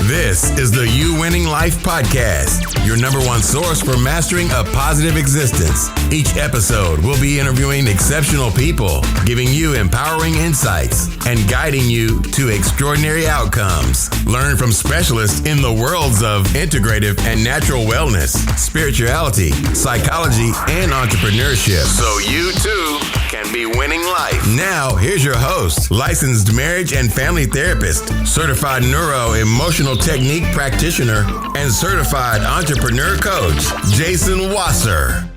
This is the You Winning Life Podcast, your number one source for mastering a positive existence. Each episode will be interviewing exceptional people, giving you empowering insights, and guiding you to extraordinary outcomes. Learn from specialists in the worlds of integrative and natural wellness, spirituality, psychology, and entrepreneurship, so you too can be winning life. Now, here's your host, licensed marriage and family therapist, certified neuro-emotional technique practitioner, and certified entrepreneur coach, Jason Wasser.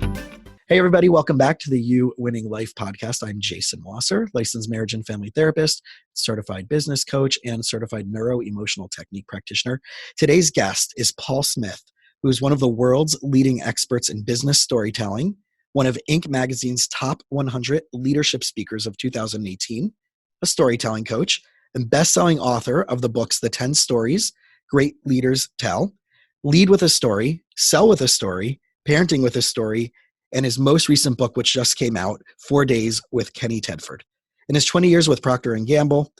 Hey, everybody. Welcome back to the You Winning Life podcast. I'm Jason Wasser, licensed marriage and family therapist, certified business coach, and certified neuro-emotional technique practitioner. Today's guest is Paul Smith, who is one of the world's leading experts in business storytelling, one of Inc. magazine's top 100 leadership speakers of 2018, a storytelling coach, and best-selling author of the books The 10 Stories Great Leaders Tell, Lead with a Story, Sell with a Story, Parenting with a Story, and his most recent book, which just came out, 4 Days with Kenny Tedford. In his 20 years with Procter Gamble,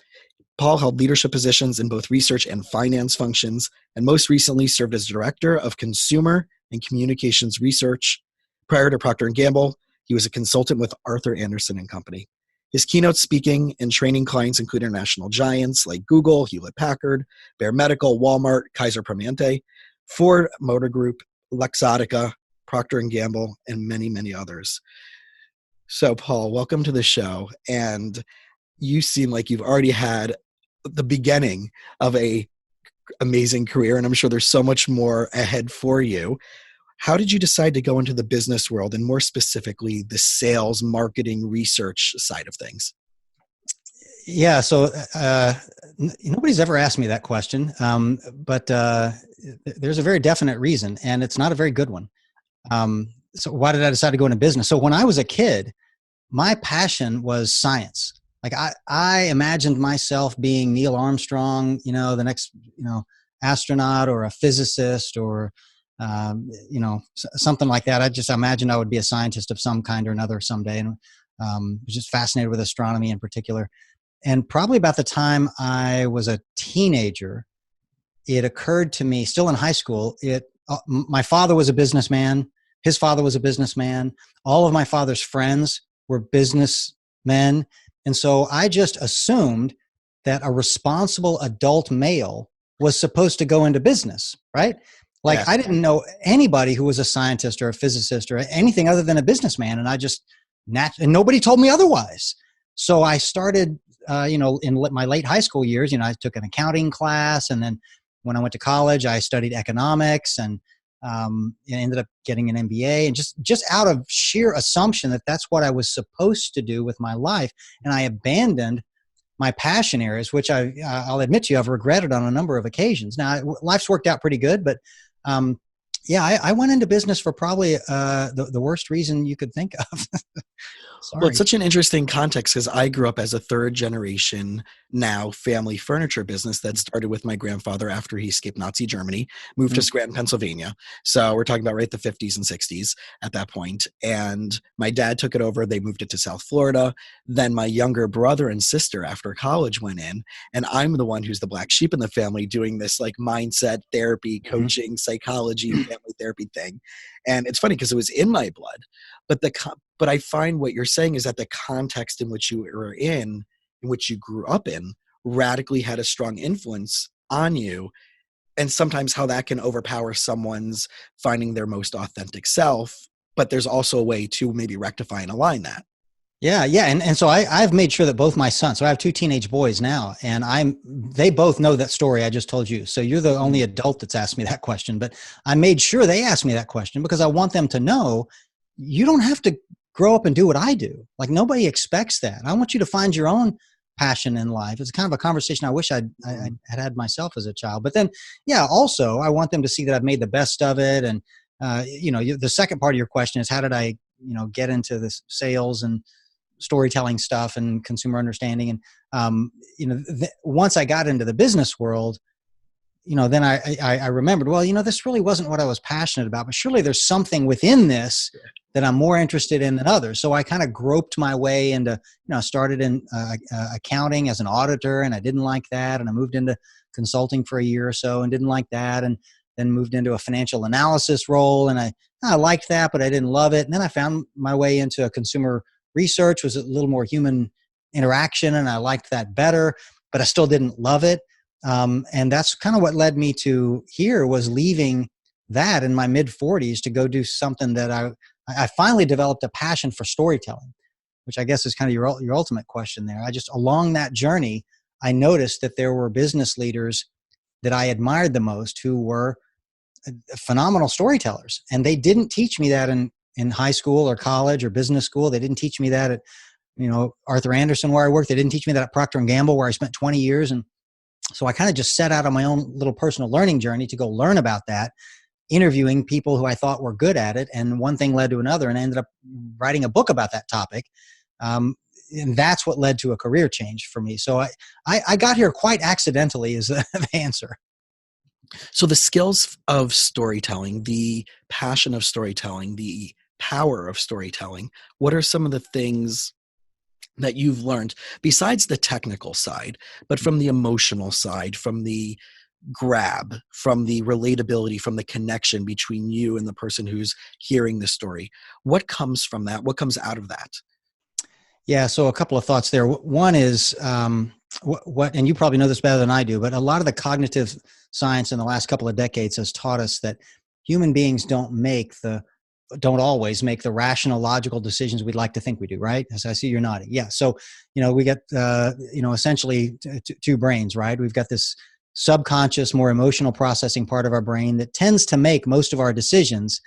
Paul held leadership positions in both research and finance functions, and most recently served as director of consumer and communications research. Prior to Procter Gamble, he was a consultant with Arthur Andersen Company. His keynote speaking and training clients include international giants like Google, Hewlett Packard, Bayer Medical, Walmart, Kaiser Permanente, Ford Motor Group, Luxottica, Procter Gamble, and many, many others. So, Paul, welcome to the show. And you seem like you've already had the beginning of a amazing career, and I'm sure there's so much more ahead for you. How did you decide to go into the business world, and more specifically, the sales, marketing, research side of things? Yeah, so nobody's ever asked me that question, but there's a very definite reason, and it's not a very good one. So why did I decide to go into business? So when I was a kid, my passion was science. Like I imagined myself being Neil Armstrong, the next, astronaut or a physicist or something like that. I just imagined I would be a scientist of some kind or another someday, and was just fascinated with astronomy in particular. And probably about the time I was a teenager, it occurred to me, still in high school, my father was a businessman. His father was a businessman. All of my father's friends were businessmen. And so I just assumed that a responsible adult male was supposed to go into business, right? Like, yeah. I didn't know anybody who was a scientist or a physicist or anything other than a businessman. And and nobody told me otherwise. So I started, in my late high school years, I took an accounting class. And then when I went to college, I studied economics and ended up getting an MBA. And just out of sheer assumption that that's what I was supposed to do with my life. And I abandoned my passion areas, which I'll admit to you, I've regretted on a number of occasions. Now, life's worked out pretty good, but I went into business for probably the worst reason you could think of. Sorry. Well, it's such an interesting context because I grew up as a third generation now family furniture business that started with my grandfather after he escaped Nazi Germany, moved to Scranton, Pennsylvania. So we're talking about right the 50s and 60s at that point. And my dad took it over. They moved it to South Florida. Then my younger brother and sister after college went in. And I'm the one who's the black sheep in the family doing this like mindset therapy, coaching, psychology, family therapy thing. And it's funny because it was in my blood. But I find what you're saying is that the context in which you were in which you grew up in, radically had a strong influence on you. And sometimes how that can overpower someone's finding their most authentic self. But there's also a way to maybe rectify and align that. Yeah. And so I've made sure that both my sons, so I have 2 teenage boys now, and they both know that story I just told you. So you're the only adult that's asked me that question, but I made sure they asked me that question because I want them to know you don't have to grow up and do what I do. Like, nobody expects that. I want you to find your own passion in life. It's kind of a conversation I wish I had myself as a child. But then, also I want them to see that I've made the best of it. And, the second part of your question is how did I, get into this sales and storytelling stuff and consumer understanding. And, once I got into the business world, then I remembered, well, this really wasn't what I was passionate about, but surely there's something within this that I'm more interested in than others. So I kind of groped my way into, started in accounting as an auditor, and I didn't like that. And I moved into consulting for a year or so and didn't like that, and then moved into a financial analysis role, and I liked that, but I didn't love it. And then I found my way into a consumer research, was a little more human interaction, and I liked that better, but I still didn't love it. And that's kind of what led me to here, was leaving that in my mid 40s to go do something that I finally developed a passion for storytelling, which I guess is kind of your ultimate question there. I just, along that journey, I noticed that there were business leaders that I admired the most who were phenomenal storytellers. And they didn't teach me that in high school or college or business school. They didn't teach me that at, Arthur Andersen, where I worked. They didn't teach me that at Procter Gamble, where I spent 20 years. And so I kind of just set out on my own little personal learning journey to go learn about that, interviewing people who I thought were good at it. And one thing led to another, and I ended up writing a book about that topic. And that's what led to a career change for me. So I got here quite accidentally, is the answer. So the skills of storytelling, the passion of storytelling, the power of storytelling, what are some of the things that you've learned besides the technical side, but from the emotional side, from the grab, from the relatability, from the connection between you and the person who's hearing the story? What comes from that? What comes out of that? Yeah, so a couple of thoughts there. One is what, and you probably know this better than I do, but a lot of the cognitive science in the last couple of decades has taught us that human beings don't always make the rational, logical decisions we'd like to think we do, right? As I see you're nodding. Yeah. So, we get, essentially two brains, right? We've got this subconscious, more emotional processing part of our brain that tends to make most of our decisions.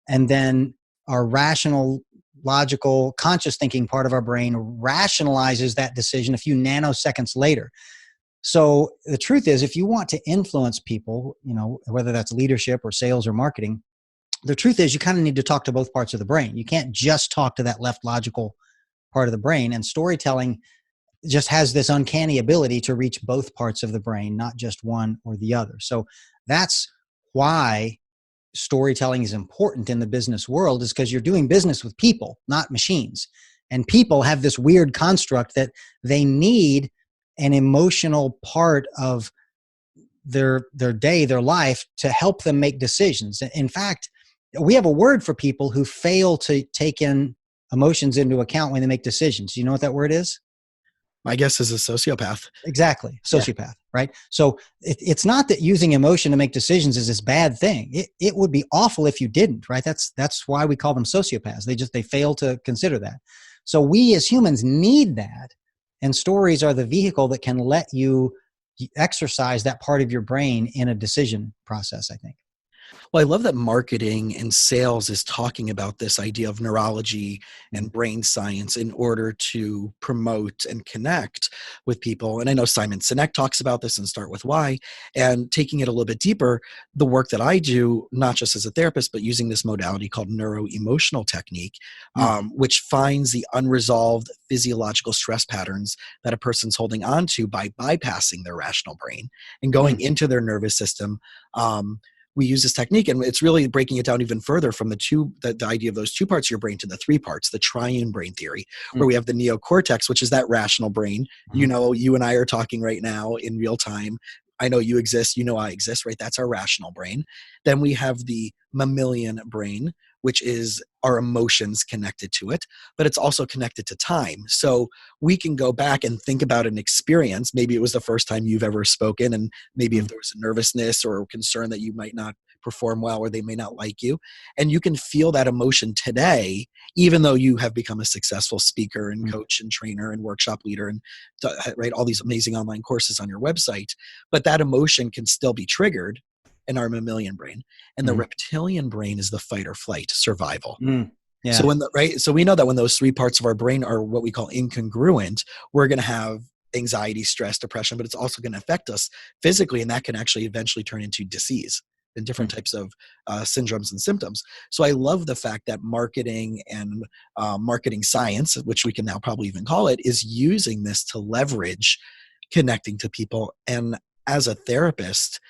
And then our rational, logical, conscious thinking part of our brain rationalizes that decision a few nanoseconds later. So the truth is, if you want to influence people, whether that's leadership or sales or marketing, the truth is you kind of need to talk to both parts of the brain. You can't just talk to that left logical part of the brain. And storytelling just has this uncanny ability to reach both parts of the brain, not just one or the other. So that's why storytelling is important in the business world, is because you're doing business with people, not machines. And people have this weird construct that they need an emotional part of their day, their life, to help them make decisions. In fact, we have a word for people who fail to take in emotions into account when they make decisions. Do you know what that word is? My guess is a sociopath. Exactly. Sociopath, right? So it's not that using emotion to make decisions is this bad thing. It would be awful if you didn't, right? That's why we call them sociopaths. They fail to consider that. So we as humans need that. And stories are the vehicle that can let you exercise that part of your brain in a decision process, I think. Well, I love that marketing and sales is talking about this idea of neurology and brain science in order to promote and connect with people. And I know Simon Sinek talks about this in Start With Why. And taking it a little bit deeper, the work that I do, not just as a therapist, but using this modality called neuro-emotional technique, which finds the unresolved physiological stress patterns that a person's holding on to by bypassing their rational brain and going into their nervous system. We use this technique, and it's really breaking it down even further from the idea of those two parts of your brain to the three parts, the triune brain theory, where we have the neocortex, which is that rational brain. You and I are talking right now in real time. I know you exist, I exist, right? That's our rational brain. Then we have the mammalian brain, which is our emotions connected to it, but it's also connected to time. So we can go back and think about an experience. Maybe it was the first time you've ever spoken, and maybe if there was a nervousness or a concern that you might not perform well or they may not like you, and you can feel that emotion today, even though you have become a successful speaker and coach and trainer and workshop leader and right, all these amazing online courses on your website. But that emotion can still be triggered in our mammalian brain, and the reptilian brain is the fight or flight survival. Yeah. So we know that when those three parts of our brain are what we call incongruent, we're going to have anxiety, stress, depression, but it's also going to affect us physically, and that can actually eventually turn into disease and different types of syndromes and symptoms. So I love the fact that marketing and marketing science, which we can now probably even call it, is using this to leverage connecting to people. And as a therapist,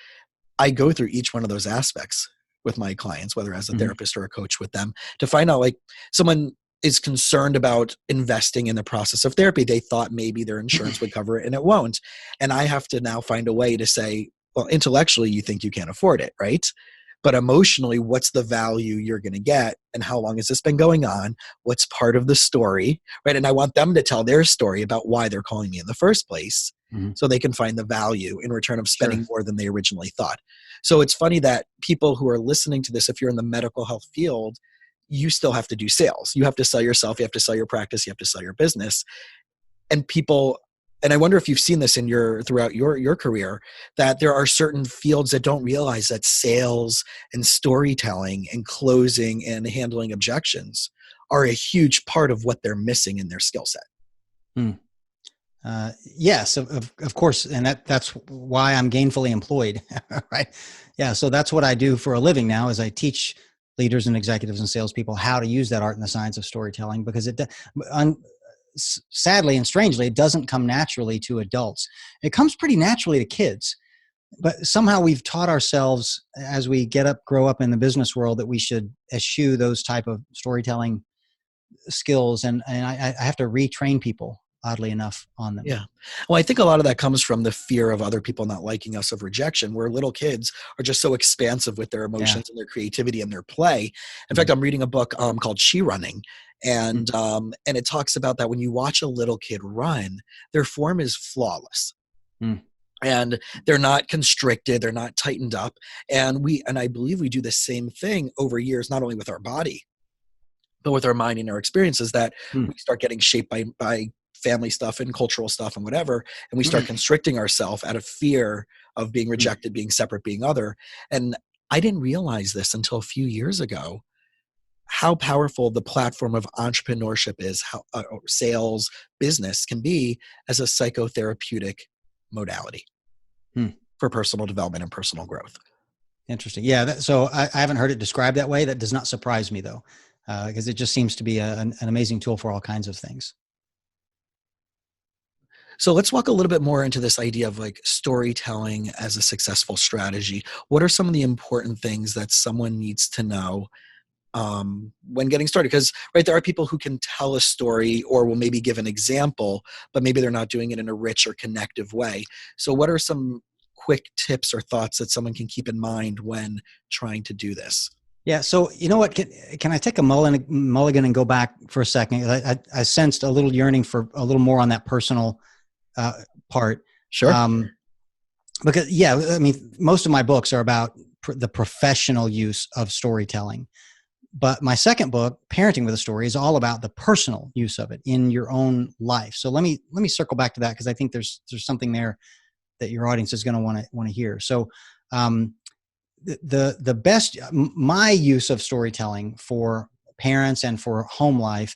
I go through each one of those aspects with my clients, whether as a therapist or a coach with them, to find out, like, someone is concerned about investing in the process of therapy. They thought maybe their insurance would cover it and it won't. And I have to now find a way to say, well, intellectually, you think you can't afford it, right? But emotionally, what's the value you're going to get? And how long has this been going on? What's part of the story, right? And I want them to tell their story about why they're calling me in the first place, so they can find the value in return of spending more than they originally thought. So it's funny that people who are listening to this, if you're in the medical health field, you still have to do sales. You have to sell yourself. You have to sell your practice. You have to sell your business. And people, and I wonder if you've seen this in throughout your career, that there are certain fields that don't realize that sales and storytelling and closing and handling objections are a huge part of what they're missing in their skill set. Yes, of course. And that's why I'm gainfully employed, right? Yeah. So that's what I do for a living now, is I teach leaders and executives and salespeople how to use that art and the science of storytelling, because sadly and strangely, it doesn't come naturally to adults. It comes pretty naturally to kids, but somehow we've taught ourselves as we grow up in the business world, that we should eschew those type of storytelling skills. And I have to retrain people, oddly enough, on them. Yeah. Well, I think a lot of that comes from the fear of other people not liking us, of rejection, where little kids are just so expansive with their emotions and their creativity and their play. In fact, I'm reading a book called She Running. And it talks about that when you watch a little kid run, their form is flawless. And they're not constricted, they're not tightened up. And I believe we do the same thing over years, not only with our body, but with our mind and our experiences, that we start getting shaped by family stuff and cultural stuff and whatever. And we start constricting ourselves out of fear of being rejected, being separate, being other. And I didn't realize this until a few years ago, how powerful the platform of entrepreneurship is, how sales, business can be as a psychotherapeutic modality for personal development and personal growth. Interesting. Yeah. So I haven't heard it described that way. That does not surprise me, though, because it just seems to be an amazing tool for all kinds of things. So let's walk a little bit more into this idea of like storytelling as a successful strategy. What are some of the important things that someone needs to know when getting started? Because there are people who can tell a story or will maybe give an example, but maybe they're not doing it in a rich or connective way. So what are some quick tips or thoughts that someone can keep in mind when trying to do this? Yeah. So you know what? Can I take a mulligan and go back for a second? I sensed a little yearning for a little more on that personal part. Sure. Because I mean, most of my books are about the professional use of storytelling. But my second book, Parenting with a Story, is all about the personal use of it in your own life. So let me circle back to that, because I think there's something there that your audience is going to want to hear. So the best, my use of storytelling for parents and for home life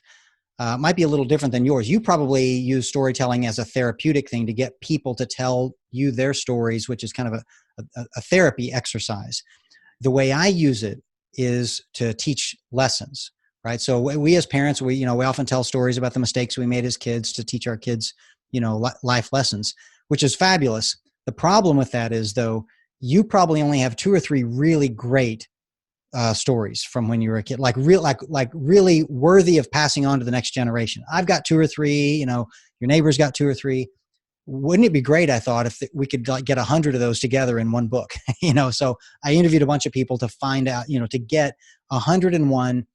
might be a little different than yours. You probably use storytelling as a therapeutic thing to get people to tell you their stories, which is kind of a therapy exercise. The way I use it is to teach lessons, right? So we as parents, we often tell stories about the mistakes we made as kids to teach our kids, life lessons, which is fabulous. The problem with that is, though, you probably only have 2 or 3 really great stories from when you were a kid, like really worthy of passing on to the next generation. I've got 2 or 3, your neighbor's got 2 or 3. Wouldn't it be great, I thought, if we could get 100 of those together in one book? So I interviewed a bunch of people to find out, to get 101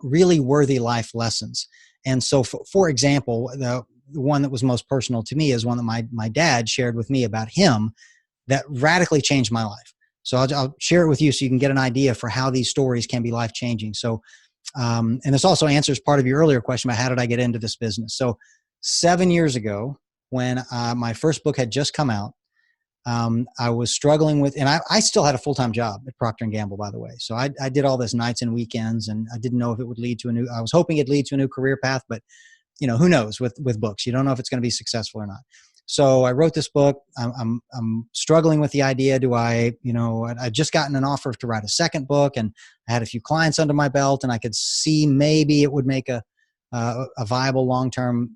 really worthy life lessons. And so, for example, the one that was most personal to me is one that my dad shared with me about him that radically changed my life. So I'll share it with you so you can get an idea for how these stories can be life-changing. So, and this also answers part of your earlier question about how did I get into this business? So 7 years ago, when my first book had just come out, I was struggling with, and I still had a full-time job at Procter Gamble, by the way. So I did all this nights and weekends, and I didn't know if it would lead to I was hoping it'd lead to a new career path, but who knows with books, you don't know if it's going to be successful or not. So I wrote this book. I'm struggling with the idea. I'd just gotten an offer to write a second book, and I had a few clients under my belt, and I could see maybe it would make a viable long-term,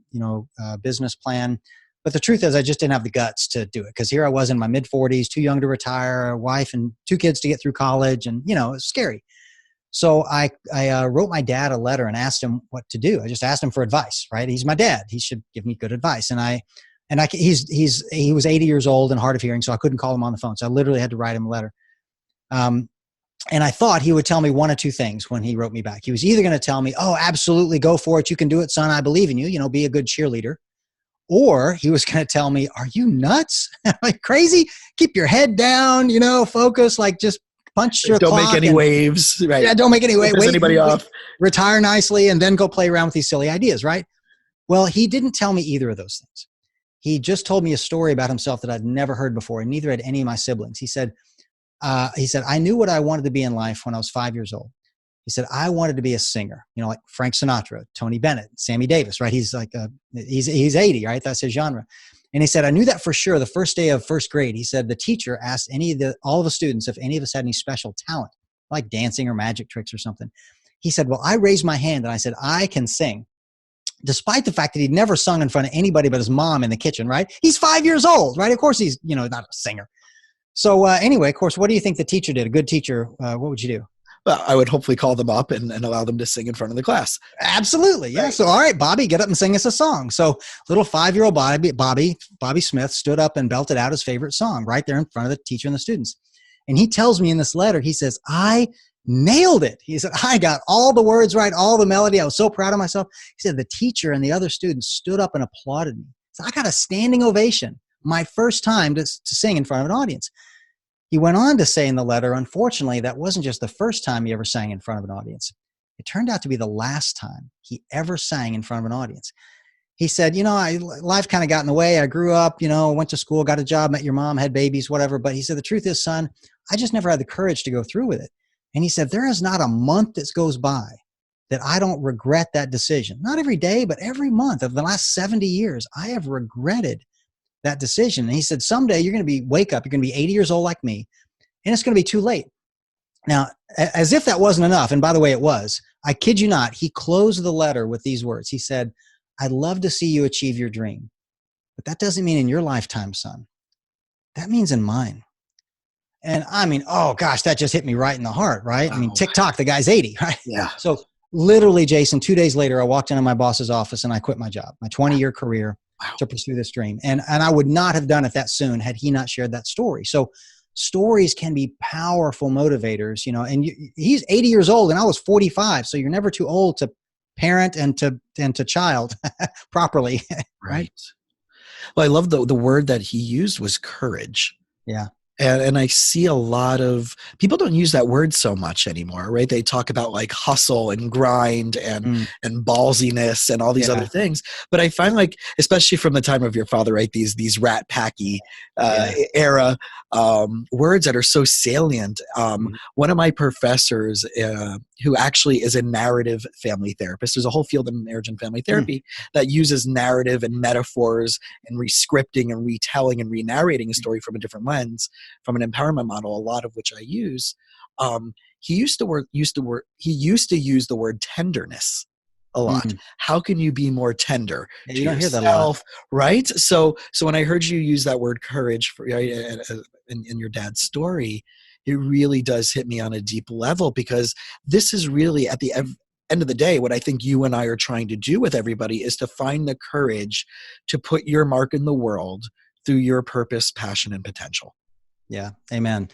business plan. But the truth is, I just didn't have the guts to do it, because here I was in my mid-40s, too young to retire, a wife and 2 kids to get through college, and it was scary. So I wrote my dad a letter and asked him what to do. I just asked him for advice, right? He's my dad. He should give me good advice. He was 80 years old and hard of hearing, so I couldn't call him on the phone. So I literally had to write him a letter. And I thought he would tell me one of two things when he wrote me back. He was either going to tell me, oh, absolutely, go for it. You can do it, son. I believe in you. Be a good cheerleader. Or he was going to tell me, are you nuts? Like crazy? Keep your head down, focus, like just punch your Don't clock make any waves. Right. Yeah, don't make any waves. Piss anybody off. Retire nicely and then go play around with these silly ideas, right? Well, he didn't tell me either of those things. He just told me a story about himself that I'd never heard before, and neither had any of my siblings. He said, I knew what I wanted to be in life when I was 5 years old. He said, I wanted to be a singer, like Frank Sinatra, Tony Bennett, Sammy Davis, right? He's like, he's 80, right? That's his genre. And he said, I knew that for sure the first day of first grade. He said, the teacher asked all of the students if any of us had any special talent, like dancing or magic tricks or something. He said, well, I raised my hand and I said, I can sing. Despite the fact that he'd never sung in front of anybody but his mom in the kitchen, right? He's 5 years old, right? Of course he's, not a singer. So anyway, of course, what do you think the teacher did? A good teacher, what would you do? Well, I would hopefully call them up and allow them to sing in front of the class. Absolutely. Yeah. Right. So, all right, Bobby, get up and sing us a song. So little 5-year-old Bobby Smith stood up and belted out his favorite song right there in front of the teacher and the students. And he tells me in this letter, he says, I nailed it. He said, I got all the words right, all the melody. I was so proud of myself. He said, the teacher and the other students stood up and applauded me. So I got a standing ovation, my first time to sing in front of an audience. He went on to say in the letter, unfortunately, that wasn't just the first time he ever sang in front of an audience. It turned out to be the last time he ever sang in front of an audience. He said, life kind of got in the way. I grew up, went to school, got a job, met your mom, had babies, whatever. But he said, the truth is, son, I just never had the courage to go through with it. And he said, there is not a month that goes by that I don't regret that decision. Not every day, but every month of the last 70 years, I have regretted that decision. And he said, someday you're going to wake up, you're going to be 80 years old like me, and it's going to be too late. Now, as if that wasn't enough, and by the way, it was, I kid you not, he closed the letter with these words. He said, I'd love to see you achieve your dream, but that doesn't mean in your lifetime, son. That means in mine. And I mean, oh gosh, that just hit me right in the heart, right? Wow. I mean, TikTok, the guy's 80, right? Yeah. So literally, Jason, 2 days later, I walked into my boss's office and I quit my job, my 20-year career. Wow. To pursue this dream. And I would not have done it that soon had he not shared that story. So stories can be powerful motivators, and he's 80 years old and I was 45. So you're never too old to parent and to child properly. Right. Well, I love the word that he used was courage. Yeah. And I see a lot of people don't use that word so much anymore, right? They talk about like hustle and grind and ballsiness and all these other things. But I find like, especially from the time of your father, right? These rat packy era words that are so salient. One of my professors, who actually is a narrative family therapist, there's a whole field in marriage and family therapy that uses narrative and metaphors and re-scripting and retelling and re-narrating a story from a different lens, from an empowerment model, a lot of which I use. He used to use the word tenderness a lot. How can you be more tender to you don't yourself, hear that a lot. right? So when I heard you use that word courage in your dad's story, it really does hit me on a deep level, because this is really at the end of the day, what I think you and I are trying to do with everybody is to find the courage to put your mark in the world through your purpose, passion, and potential. Yeah. Amen.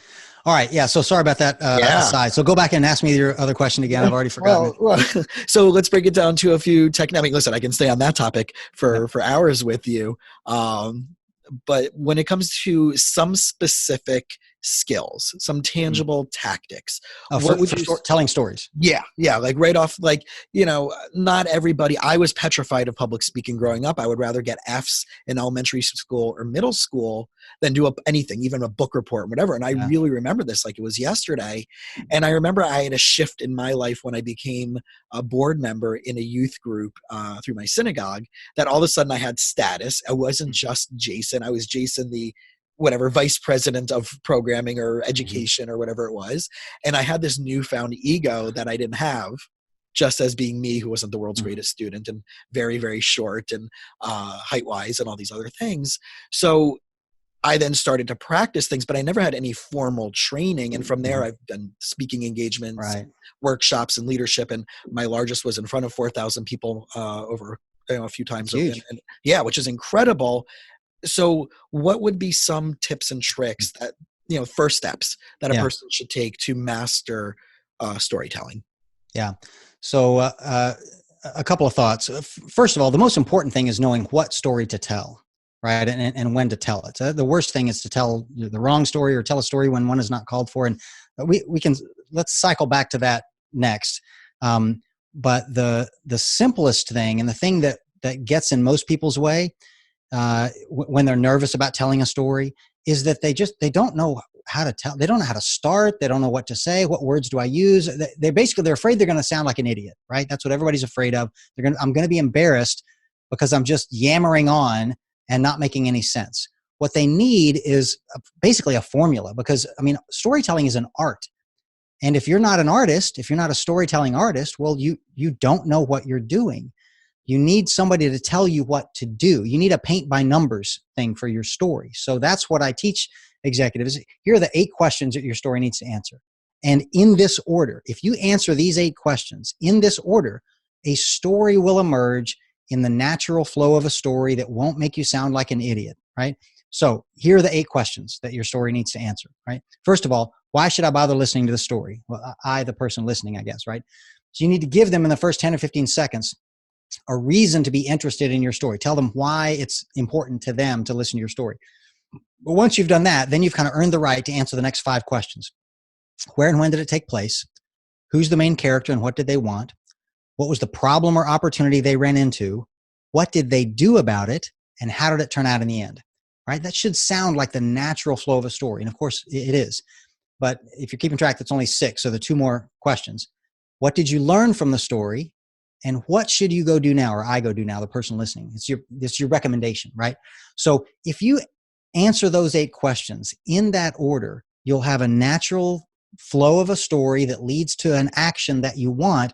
All right. Yeah. So sorry about that aside. So go back and ask me your other question again. I've already forgotten. Well, so let's break it down to a few I mean, listen, I can stay on that topic for hours with you. But when it comes to some specific skills, some tangible tactics. Telling stories. Yeah. Like right off, not everybody, I was petrified of public speaking growing up. I would rather get Fs in elementary school or middle school than do anything, even a book report, whatever. And I really remember this like it was yesterday. And I remember I had a shift in my life when I became a board member in a youth group through my synagogue, that all of a sudden I had status. I wasn't just Jason. I was Jason, the vice president of programming or education or whatever it was. And I had this newfound ego that I didn't have just as being me, who wasn't the world's greatest student and very, very short and height-wise and all these other things. So I then started to practice things, but I never had any formal training. And from there, I've done speaking engagements, Right. workshops, and leadership. And my largest was in front of 4,000 people over a few times. That's huge. And yeah, which is incredible. So what would be some tips and tricks that, first steps that a person should take to master storytelling? Yeah. So a couple of thoughts. First of all, the most important thing is knowing what story to tell, right? And when to tell it. So the worst thing is to tell the wrong story or tell a story when one is not called for. And let's cycle back to that next. But the simplest thing, and the thing that gets in most people's way when they're nervous about telling a story, is that they don't know how to tell. They don't know how to start. They don't know what to say. What words do I use? They're afraid they're going to sound like an idiot, right? That's what everybody's afraid of. I'm going to be embarrassed because I'm just yammering on and not making any sense. What they need is basically a formula, because storytelling is an art. And if you're not an artist, if you're not a storytelling artist, well, you don't know what you're doing. You need somebody to tell you what to do. You need a paint by numbers thing for your story. So that's what I teach executives. Here are the 8 questions that your story needs to answer. And in this order, if you answer these 8 questions in this order, a story will emerge in the natural flow of a story that won't make you sound like an idiot, right? So here are the 8 questions that your story needs to answer, right? First of all, why should I bother listening to the story? Well, the person listening, I guess, right? So you need to give them in the first 10 or 15 seconds a reason to be interested in your story. Tell them why it's important to them to listen to your story. But once you've done that, then you've kind of earned the right to answer the next 5 questions. Where and when did it take place? Who's the main character and what did they want? What was the problem or opportunity they ran into? What did they do about it? And how did it turn out in the end? Right? That should sound like the natural flow of a story. And of course it is. But if you're keeping track, that's only 6. So the 2 more questions. What did you learn from the story? And what should you go do now, or I go do now, the person listening? It's your recommendation, right? So if you answer those 8 questions in that order, you'll have a natural flow of a story that leads to an action that you want,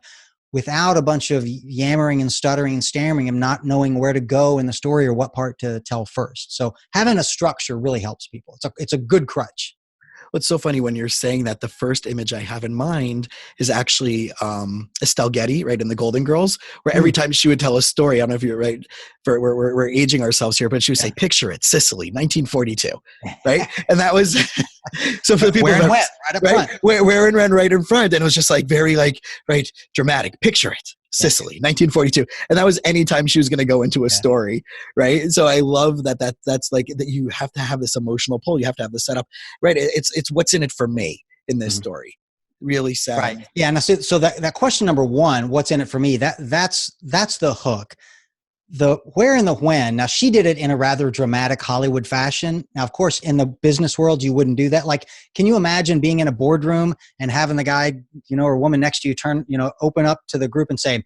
without a bunch of yammering and stuttering and stammering and not knowing where to go in the story or what part to tell first. So having a structure really helps people. It's a good crutch. What's so funny when you're saying that, the first image I have in mind is actually Estelle Getty, right, in The Golden Girls, where every time she would tell a story, I don't know if you're right, we're aging ourselves here, but she would say, picture it, Sicily, 1942, right? And that was, so for the people where and that, when, right up front. Where and when, right in front. And it was just like very right, dramatic, picture it. Sicily, 1942. And that was anytime she was going to go into a story, right? So I love that's like that you have to have this emotional pull. You have to have the setup, right? It's what's in it for me in this story. Really sad. Right. Yeah. And so that question number 1, what's in it for me? That's the hook. The where and the when. Now, she did it in a rather dramatic Hollywood fashion. Now, of course, in the business world, you wouldn't do that. Like, can you imagine being in a boardroom and having the guy, or woman next to you open up to the group and say,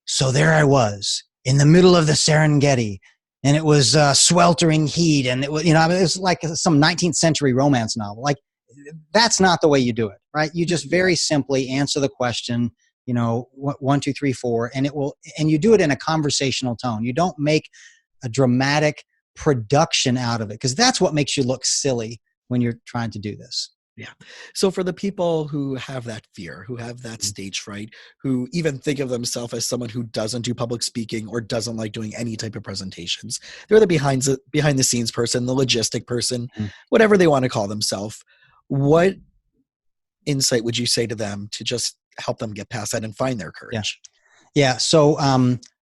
so there I was in the middle of the Serengeti, and it was sweltering heat, and it was, it was like some 19th century romance novel. Like, that's not the way you do it, right? You just very simply answer the question, 1, 2, 3, 4, and you do it in a conversational tone. You don't make a dramatic production out of it, because that's what makes you look silly when you're trying to do this. Yeah. So for the people who have that fear, who have that stage fright, who even think of themselves as someone who doesn't do public speaking or doesn't like doing any type of presentations, they're the behind the scenes person, the logistic person, whatever they want to call themselves. What insight would you say to them to just help them get past that and find their courage? Yeah. So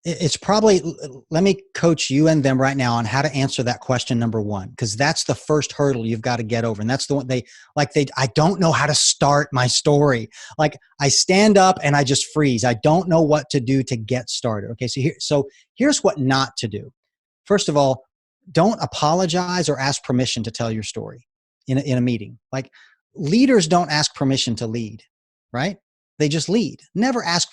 it's probably, let me coach you and them right now on how to answer that question number 1, because that's the first hurdle you've got to get over. And that's the one I don't know how to start my story. Like, I stand up and I just freeze. I don't know what to do to get started. Okay. So here's what not to do. First of all, don't apologize or ask permission to tell your story in a meeting. Like, leaders don't ask permission to lead, right? They just lead. Never ask,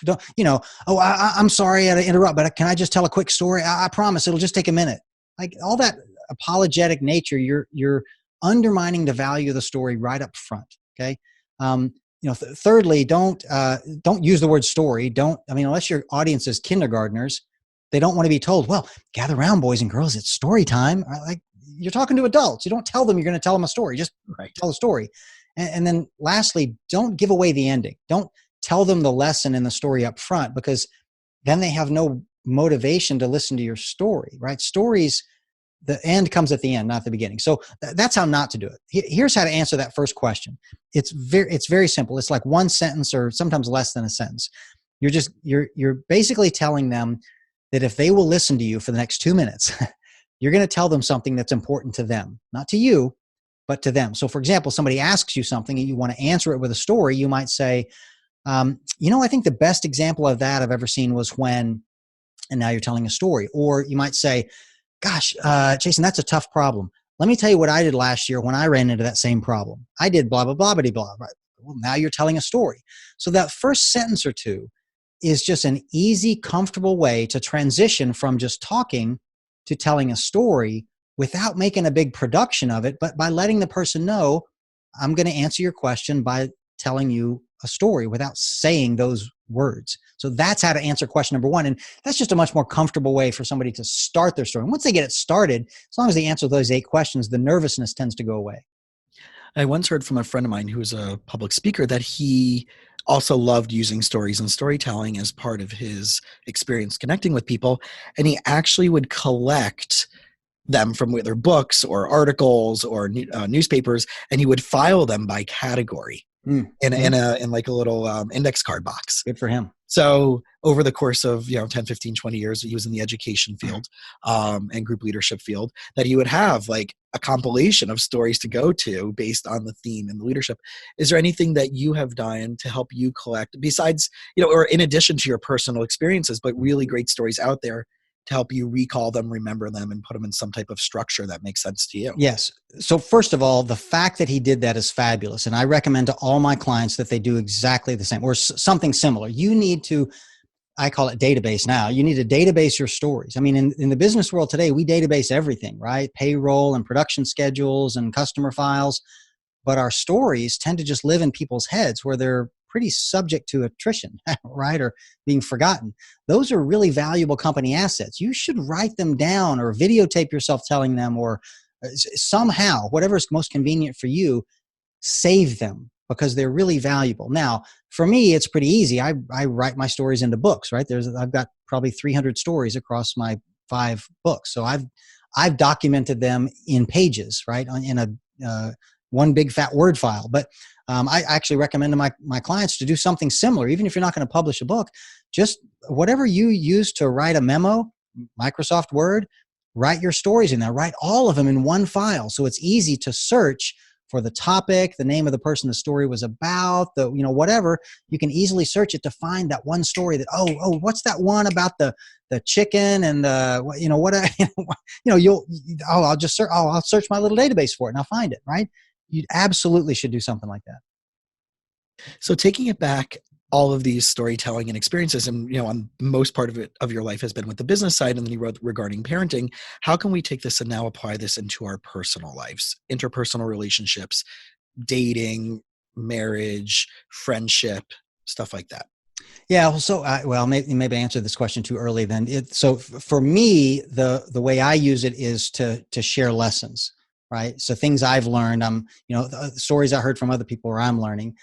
I'm sorry to interrupt, but can I just tell a quick story? I promise it'll just take a minute. Like, all that apologetic nature, you're undermining the value of the story right up front. Okay. Thirdly, don't use the word story. Unless your audience is kindergartners, they don't want to be told, well, gather around, boys and girls, it's story time. Like, you're talking to adults. You don't tell them you're going to tell them a story. Just Right. tell a story. And then lastly, don't give away the ending. Don't tell them the lesson in the story up front, because then they have no motivation to listen to your story, right? Stories, the end comes at the end, not the beginning. So that's how not to do it. Here's how to answer that first question. It's very simple. It's like one sentence or sometimes less than a sentence. You're basically telling them that if they will listen to you for the next 2 minutes, you're going to tell them something that's important to them, not to you, but to them. So for example, somebody asks you something and you want to answer it with a story. You might say, I think the best example of that I've ever seen was when, and now you're telling a story. Or you might say, gosh, Jason, that's a tough problem. Let me tell you what I did last year when I ran into that same problem. I did blah, blah, blah, blah, blah. Right? Well, now you're telling a story. So that first sentence or two is just an easy, comfortable way to transition from just talking to telling a story without making a big production of it, but by letting the person know, I'm going to answer your question by telling you a story without saying those words. So that's how to answer question number one. And that's just a much more comfortable way for somebody to start their story. And once they get it started, as long as they answer those 8 questions, the nervousness tends to go away. I once heard from a friend of mine who was a public speaker that he also loved using stories and storytelling as part of his experience connecting with people. And he actually would collect them from whether books or articles or newspapers, and he would file them by category in like a little index card box. Good for him. So over the course of 10, 15, 20 years, he was in the education field and group leadership field, that he would have like a compilation of stories to go to based on the theme and the leadership. Is there anything that you have done to help you collect, besides, or in addition to your personal experiences, but really great stories out there to help you recall them, remember them, and put them in some type of structure that makes sense to you? Yes. So first of all, the fact that he did that is fabulous. And I recommend to all my clients that they do exactly the same or something similar. You need to, I call it database now. You need to database your stories. I mean, in the business world today, we database everything, right? Payroll and production schedules and customer files. But our stories tend to just live in people's heads where they're pretty subject to attrition, right? Or being forgotten. Those are really valuable company assets. You should write them down or videotape yourself telling them, or somehow, whatever is most convenient for you, save them because they're really valuable. Now, for me, it's pretty easy. I write my stories into books, right? I've got probably 300 stories across my 5 books. So I've documented them in pages, right? In a one big fat Word file. But I actually recommend to my clients to do something similar. Even if you're not going to publish a book, just whatever you use to write a memo, Microsoft Word, write your stories in there. Write all of them in one file. So it's easy to search for the topic, the name of the person the story was about, whatever. You can easily search it to find that one story that, what's that one about the chicken and I'll search my little database for it and I'll find it, right? You absolutely should do something like that. So taking it back, all of these storytelling and experiences, and on most part of your life has been with the business side, and then you wrote regarding parenting. How can we take this and now apply this into our personal lives, interpersonal relationships, dating, marriage, friendship, stuff like that? Yeah. So, maybe I answered this question too early. Then, so for me, the way I use it is to share lessons, right? So things I've learned, the stories I heard from other people, where I'm learning.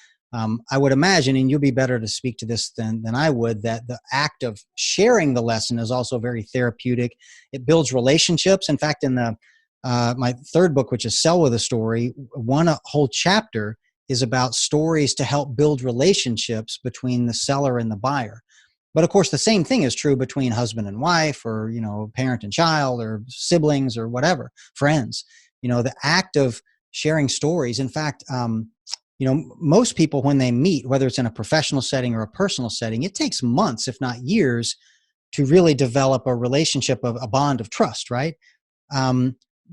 I would imagine, and you'll be better to speak to this than I would, that the act of sharing the lesson is also very therapeutic. It builds relationships. In fact, in my 3rd book, which is Sell with a Story, one whole chapter is about stories to help build relationships between the seller and the buyer. But of course, the same thing is true between husband and wife, or parent and child, or siblings, or whatever, friends. The act of sharing stories. In fact, most people, when they meet, whether it's in a professional setting or a personal setting, it takes months, if not years, to really develop a relationship of a bond of trust, right?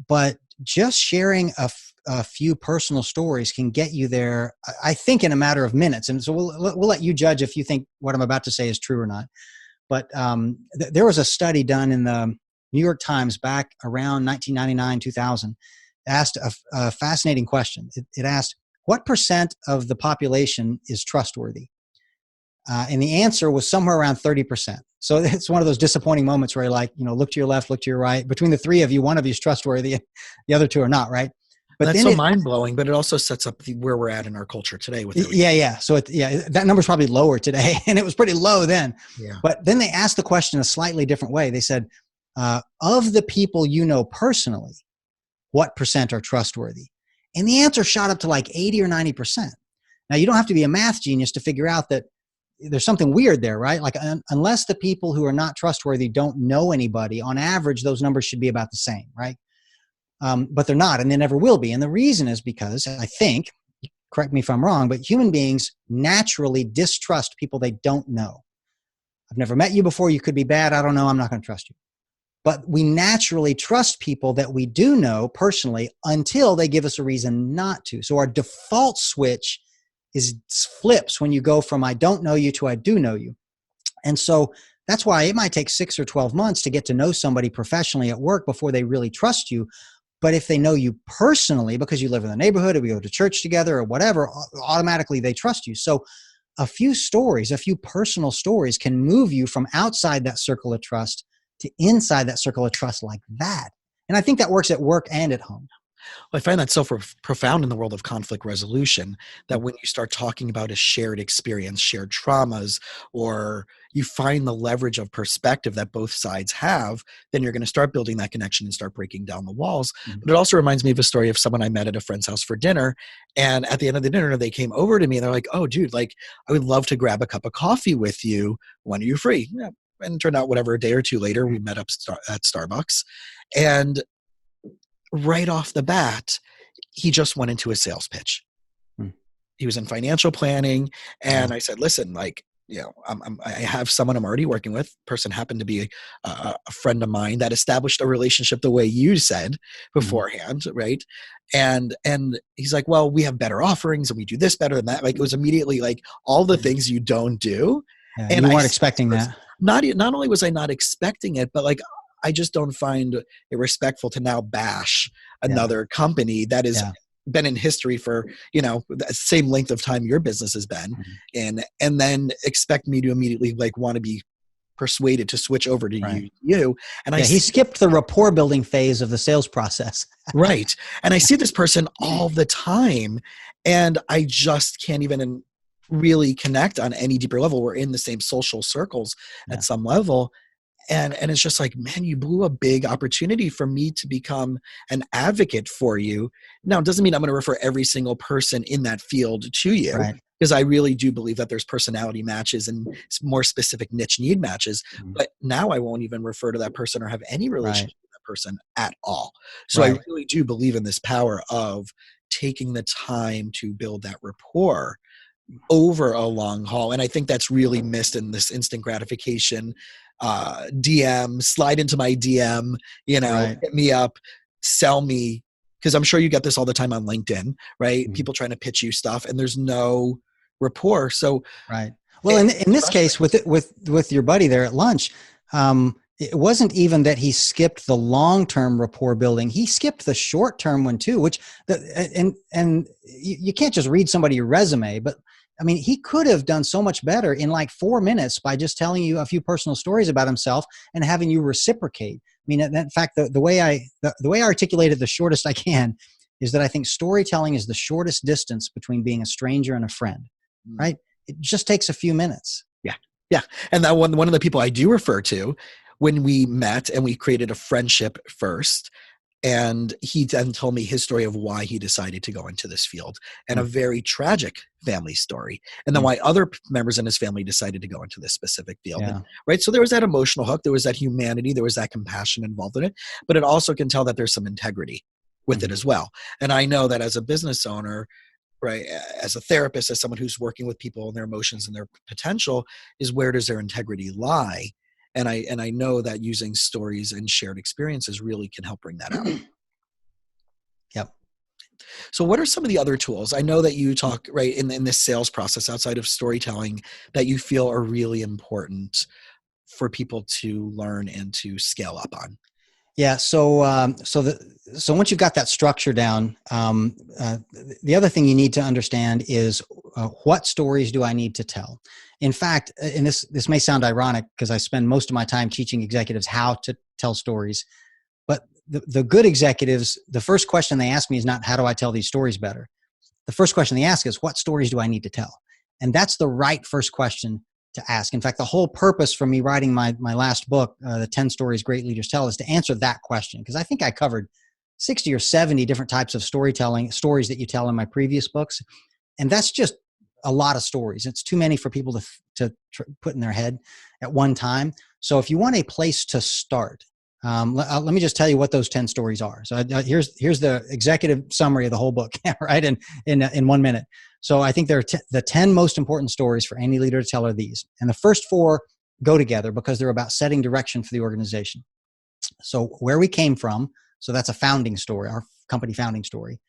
But just sharing a few personal stories can get you there, I think, in a matter of minutes. And so we'll let you judge if you think what I'm about to say is true or not. But there was a study done in the New York Times back around 1999, 2000, asked a fascinating question. It asked, what % of the population is trustworthy? And the answer was somewhere around 30%. So it's one of those disappointing moments where you're like, look to your left, look to your right. Between the three of you, one of you is trustworthy, the other two are not, right? But that's then so mind blowing, but it also sets up where we're at in our culture today with everything. Yeah. So that number's probably lower today, and it was pretty low then. Yeah. But then they asked the question a slightly different way. They said, of the people you know personally, what % are trustworthy? And the answer shot up to like 80 or 90%. Now, you don't have to be a math genius to figure out that there's something weird there, right? Like unless the people who are not trustworthy don't know anybody, on average, those numbers should be about the same, right? But they're not, and they never will be. And the reason is because I think, correct me if I'm wrong, but human beings naturally distrust people they don't know. I've never met you before. You could be bad. I don't know. I'm not going to trust you. But we naturally trust people that we do know personally until they give us a reason not to. So our default switch flips when you go from I don't know you to I do know you. And so that's why it might take 6 or 12 months to get to know somebody professionally at work before they really trust you. But if they know you personally, because you live in the neighborhood or we go to church together or whatever, automatically they trust you. So a few personal stories can move you from outside that circle of trust to inside that circle of trust like that. And I think that works at work and at home. Well, I find that so profound in the world of conflict resolution, that when you start talking about a shared experience, shared traumas, or you find the leverage of perspective that both sides have, then you're going to start building that connection and start breaking down the walls. Mm-hmm. But it also reminds me of a story of someone I met at a friend's house for dinner. And at the end of the dinner, they came over to me and they're like, oh, dude, like, I would love to grab a cup of coffee with you. When are you free? Yeah. And it turned out, whatever, a day or two later, we met up at Starbucks. And right off the bat, he just went into a sales pitch. He was in financial planning. And I said, listen, like, I have someone I'm already working with. Person happened to be a friend of mine that established a relationship the way you said beforehand, right? And he's like, well, we have better offerings and we do this better than that. Like, it was immediately like all the things you don't do. Yeah, and you weren't expecting that. Not only was I not expecting it, but like, I just don't find it respectful to now bash another company that has been in history for, the same length of time your business has been and then expect me to immediately like want to be persuaded to switch over to you. And he skipped the rapport building phase of the sales process. Right. And I see this person all the time and I just can't even really connect on any deeper level. We're in the same social circles at some level. And it's just like, man, you blew a big opportunity for me to become an advocate for you. Now, it doesn't mean I'm going to refer every single person in that field to you, because I really do believe that there's personality matches and more specific niche need matches. But now I won't even refer to that person or have any relationship with that person at all. So I really do believe in this power of taking the time to build that rapport over a long haul. And I think that's really missed in this instant gratification DM, slide into my DM, hit me up, sell me. Because I'm sure you get this all the time on LinkedIn, right? People trying to pitch you stuff and there's no rapport. So, well, in this case with your buddy there at lunch, it wasn't even that he skipped the long-term rapport building. He skipped the short-term one too, and you can't just read somebody your resume, but I mean, he could have done so much better in like 4 minutes by just telling you a few personal stories about himself and having you reciprocate. I mean, in fact, the way I articulated the shortest I can is that I think storytelling is the shortest distance between being a stranger and a friend, right? It just takes a few minutes. Yeah. And that one of the people I do refer to, when we met and we created a friendship first, and he then told me his story of why he decided to go into this field and a very tragic family story. And then why other members in his family decided to go into this specific field. Yeah. And, right. So there was that emotional hook. There was that humanity. There was that compassion involved in it. But it also can tell that there's some integrity with it as well. And I know that as a business owner, right, as a therapist, as someone who's working with people and their emotions and their potential, is where does their integrity lie? And I know that using stories and shared experiences really can help bring that out. Yep. So what are some of the other tools? I know that you talk in this sales process outside of storytelling that you feel are really important for people to learn and to scale up on. Yeah. So once you've got that structure down, the other thing you need to understand is what stories do I need to tell? In fact, and this may sound ironic because I spend most of my time teaching executives how to tell stories, but the good executives, the first question they ask me is not, how do I tell these stories better? The first question they ask is, what stories do I need to tell? And that's the right first question to ask. In fact, the whole purpose for me writing my last book, The 10 Stories Great Leaders Tell, is to answer that question. Because I think I covered 60 or 70 different types of storytelling, stories that you tell in my previous books. And that's just a lot of stories. It's too many for people to put in their head at one time. So if you want a place to start, let me just tell you what those 10 stories are. So here's the executive summary of the whole book, right? In 1 minute. So I think the 10 most important stories for any leader to tell are these. And the first 4 go together because they're about setting direction for the organization. So where we came from, so that's a founding story, our company founding story.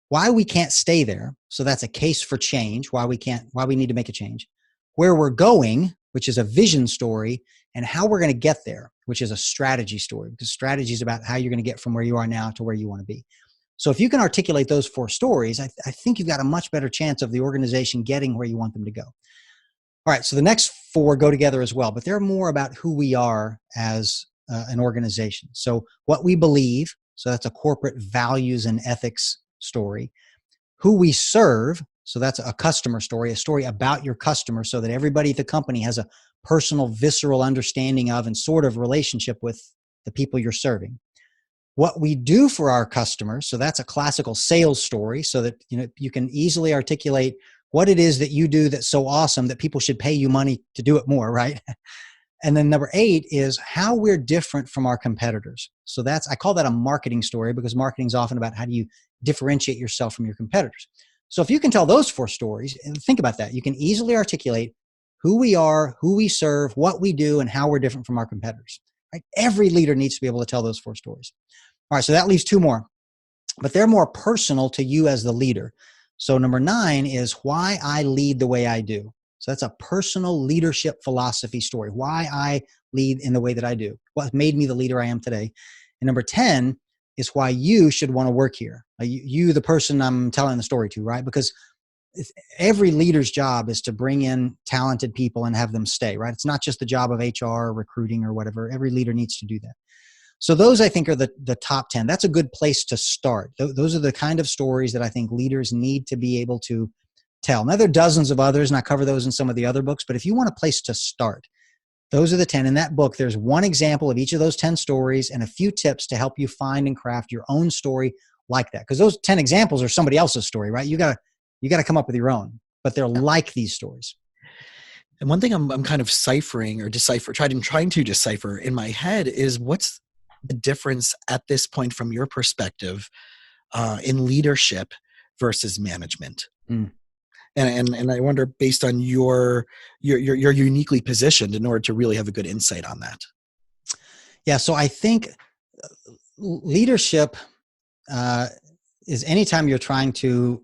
Why we can't stay there, so that's a case for change, why we need to make a change. Where we're going, which is a vision story, and how we're going to get there, which is a strategy story, because strategy is about how you're going to get from where you are now to where you want to be. So if you can articulate those 4 stories, I think you've got a much better chance of the organization getting where you want them to go. All right, so the next 4 go together as well, but they're more about who we are as an organization. So what we believe, so that's a corporate values and ethics story. Who we serve, so that's a customer story, a story about your customer so that everybody at the company has a personal, visceral understanding of and sort of relationship with the people you're serving. What we do for our customers, so that's a classical sales story so that you can easily articulate what it is that you do that's so awesome that people should pay you money to do it more, right? And then number 8 is how we're different from our competitors. So I call that a marketing story because marketing is often about how do you differentiate yourself from your competitors. So if you can tell those 4 stories, and think about that, you can easily articulate who we are, who we serve, what we do, and how we're different from our competitors. Right? Every leader needs to be able to tell those 4 stories. All right, so that leaves 2 more, but they're more personal to you as the leader. So number 9 is why I lead the way I do. So that's a personal leadership philosophy story, why I lead in the way that I do, what made me the leader I am today. And number 10 is why you should want to work here. You, the person I'm telling the story to, right? Because every leader's job is to bring in talented people and have them stay, right? It's not just the job of HR, recruiting, or whatever. Every leader needs to do that. So those, I think, are the top 10. That's a good place to start. Those are the kind of stories that I think leaders need to be able to tell. Now, there are dozens of others, and I cover those in some of the other books, but if you want a place to start, those are the 10. In that book, there's one example of each of those 10 stories and a few tips to help you find and craft your own story like that. Because those 10 examples are somebody else's story, right? You got to come up with your own, but they're like these stories. And one thing I'm kind of trying to decipher in my head is what's the difference at this point from your perspective in leadership versus management? Mm. And I wonder, based on you're uniquely positioned in order to really have a good insight on that. Yeah, so I think leadership is anytime you're trying to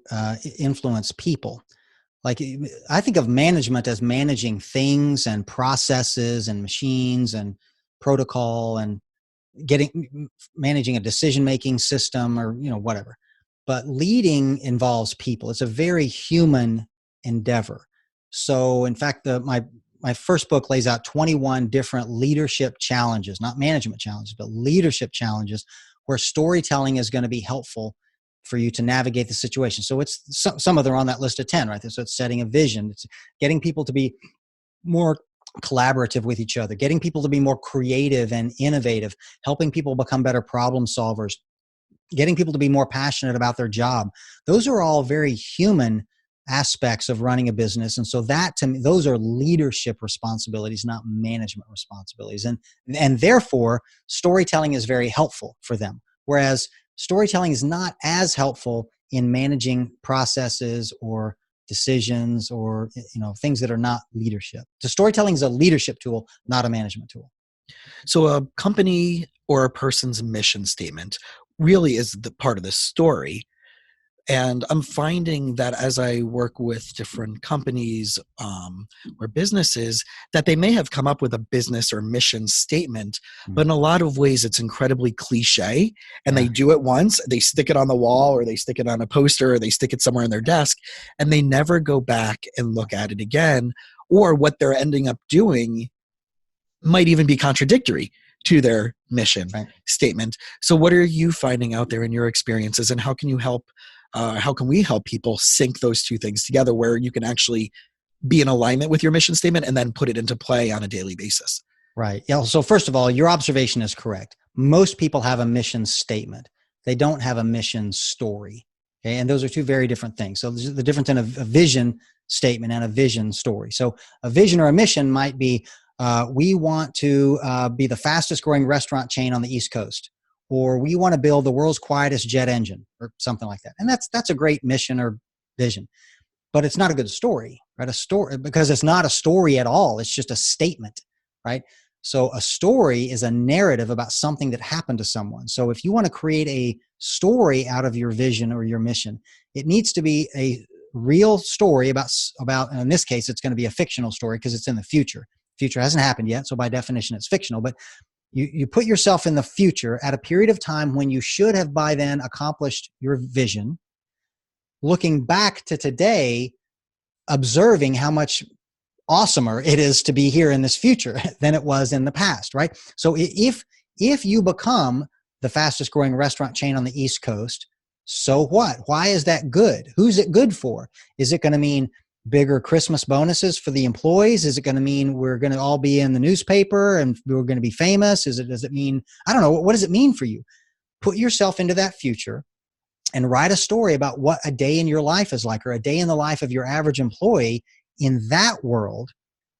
influence people. Like, I think of management as managing things and processes and machines and protocol and managing a decision-making system or whatever. But leading involves people. It's a very human endeavor. So in fact, my first book lays out 21 different leadership challenges, not management challenges, but leadership challenges where storytelling is going to be helpful for you to navigate the situation. So it's some of them are on that list of 10, right? So it's setting a vision. It's getting people to be more collaborative with each other, getting people to be more creative and innovative, helping people become better problem solvers, getting people to be more passionate about their job. Those are all very human aspects of running a business. And so that, to me, those are leadership responsibilities, not management responsibilities. And therefore, storytelling is very helpful for them. Whereas storytelling is not as helpful in managing processes or decisions or things that are not leadership. So storytelling is a leadership tool, not a management tool. So a company or a person's mission statement really is the part of the story. And I'm finding that as I work with different companies or businesses, that they may have come up with a business or mission statement, but in a lot of ways it's incredibly cliche. And they do it once, they stick it on the wall, or they stick it on a poster, or they stick it somewhere on their desk, and they never go back and look at it again. Or what they're ending up doing might even be contradictory to their mission statement. So what are you finding out there in your experiences, and how can you help? How can we help people sync those two things together where you can actually be in alignment with your mission statement and then put it into play on a daily basis? Right. Yeah. So first of all, your observation is correct. Most people have a mission statement. They don't have a mission story. Okay. And those are two very different things. So there's the difference in a vision statement and a vision story. So a vision or a mission might be, we want to be the fastest growing restaurant chain on the East Coast, or we want to build the world's quietest jet engine, or something like that. And that's a great mission or vision, but it's not a good story, right? A story, because it's not a story at all. It's just a statement, right? So a story is a narrative about something that happened to someone. So if you want to create a story out of your vision or your mission, it needs to be a real story about, and in this case, it's going to be a fictional story because it's in the future. Future hasn't happened yet, so by definition, it's fictional. But you put yourself in the future at a period of time when you should have by then accomplished your vision, looking back to today, observing how much awesomer it is to be here in this future than it was in the past, right? So if you become the fastest growing restaurant chain on the East Coast, so what? Why is that good? Who's it good for? Is it going to mean bigger Christmas bonuses for the employees? Is it going to mean we're going to all be in the newspaper and we're going to be famous? Does it mean, I don't know, what does it mean for you? Put yourself into that future and write a story about what a day in your life is like, or a day in the life of your average employee in that world,